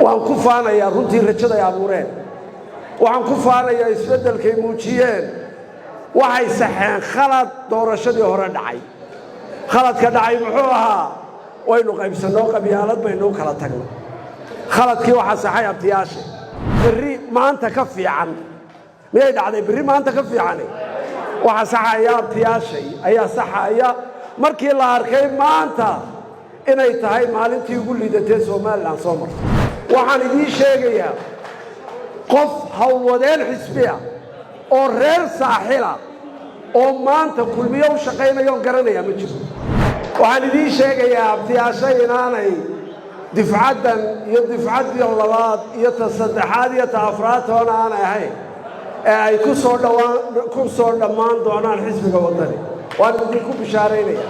waan ku faanayaa runtii rajada ay abuureen waxaan ku faanayaa isbeddelkay muujiyeen waxay saxeen khalad doorashadii hore dhacay khaladka dhacay muxuu ahaa waynu qaybsanoo qabyaalad baynu kala tagnay khaladkii waxaa saxay abtiyaasha berri maanta ka fiican miyay dhacday berri maanta ka fiican waxa saxaya abtiyaashay ayaa saxaya markii la arkay maanta inay tahay maalintii ugu liidatay Soomaaliland soo martay waxaan idin sheegayaa qof hawlwadeen xisbiya oo reer saaxila oo maanta kulmiyo u shaqeynayo garanaya ma jiro waxaan idin sheegayaa abtiyaashay inaanay difcadan iyo difcadii labaad iyo ta saddexaad iyo ta afraad oo aan ahayn ay ku soo dhamaan doonaan xisbiga wadani waan idinku bishaareynaya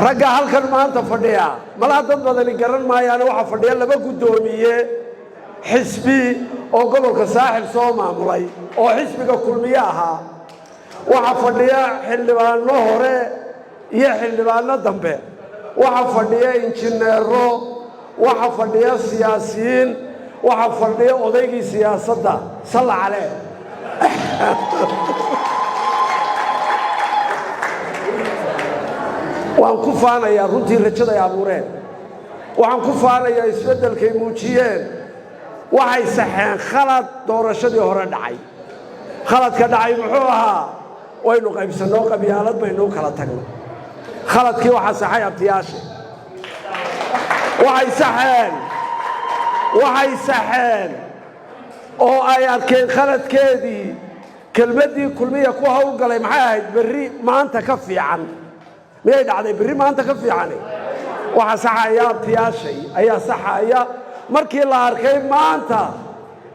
ragga halkan maanta fadhiya malaha dad badani garan maayaan waxa fadhiya laba gudoomiye xisbi oo gobolka saaxil soo maamulay oo xisbiga kulmiye ahaa waxa fadhiya xildhibaano hore iyo xildhibaano dambe waxa fadhiya injineero waxa fadhiya siyaasiyiin waxa fadhiya odaygii siyaasadda salla calee waan ku faanayaa runtii rajada ay abuureen waxaan ku faanayaa isbeddelkay muujiyeen waxay saxeen khalad doorashadii hore dhacay khaladka dhacay muxuu ahaa waynu qaybsanoo qabyaalad baynu kala tagnay khaladkii waxaa saxay abtiyaasha waxay saxeen oo ay arkeen khaladkeedii kelmaddii kulmiya ku hawlgalay maxay ahayd berri maanta ka fiican miyay dhacday berri maanta ka fiican waxa saxaya abtiyaashay ayaa saxaya markii la arkay maanta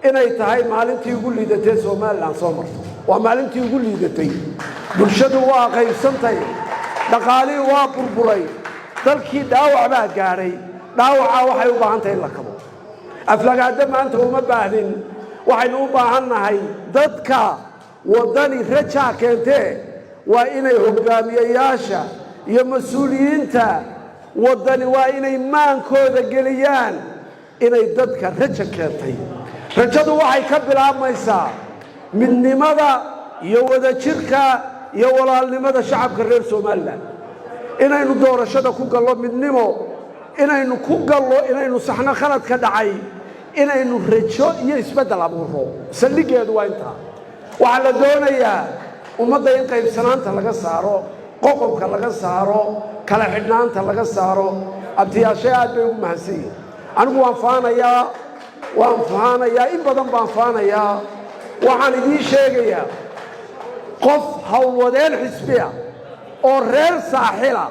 inay tahay maalintii ugu liidatay Soomaaliland soo martay waa maalintii ugu liidatay bulshadu waa qaybsantay dhaqaalihii waa burburay dalkii dhaawac baa gaaray dhaawaca waxay u baahan tahay in la kabo aflagaada maanta uma baahnin waxaynu u baahannahay dadka wadani rajaa keentee waa inay hogaamiyayaasha iyo mas-uuliyiinta wadani waa inay maankooda geliyaan inay dadka raja keentay rajadu waxay ka bilaabmaysaa midnimada iyo wadajirka iyo walaalnimada shacabka reer Soomaaliland inaynu doorashada ku gallo midnimo inaynu saxno khaladka dhacay inaynu rajo iyo isbeddel abuuro saldhigeedu waa intaa waxaa la doonayaa ummadda in qaybsanaanta laga saaro qoqobka laga saaro kala xidhnaanta laga saaro abtiyaashay aad bay ugu mahadsan yihiin anigu waan faanayaa in badan baan faanayaa waxaan idiin sheegayaa qof hawlwadeen xisbiya oo reer saaxila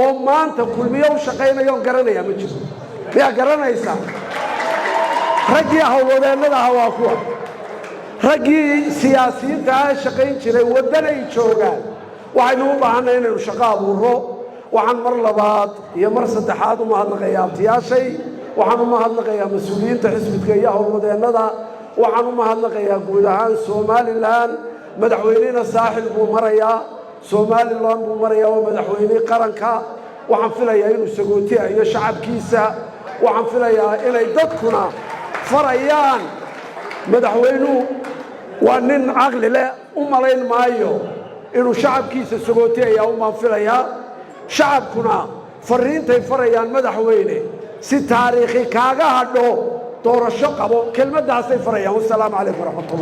oo maanta kulmiyo u shaqeynayo garanaya ma jiro miyaa garanaysaa raggii hawlwadeennada ahaa waa kuwa raggii siyaasiyiinta ah shaqayn jiray waddanay joogaan waxaynu u baahannahay inaynu shaqo abuuro waxaan mar labaad iyo mar saddexaad u mahadnaqayaa abtiyaashay waxaan u mahadnaqayaa mas-uuliyiinta xisbidka iyo hawlwadeennada waxaan u mahadnaqayaa guud ahaan Somaliland madaxweynena saaxil buu marayaa Somaliland buu marayaa oo madaxweyne qaranka waxaan filayaa inuu sagootiyo shacabkiisa waxaan filayaa inay dadkuna farayaan madaxweynuhu waa nin caqli leh u malayn maayo inuu shacabkiisa sagootiyo u maanfilayaa shacabkuna fariintay farayaan madaxweyne si taariikhi kaaga hadho doorasho qabo kelmadaasay farayaan. Wassalaamu calaykum waraxmatullahi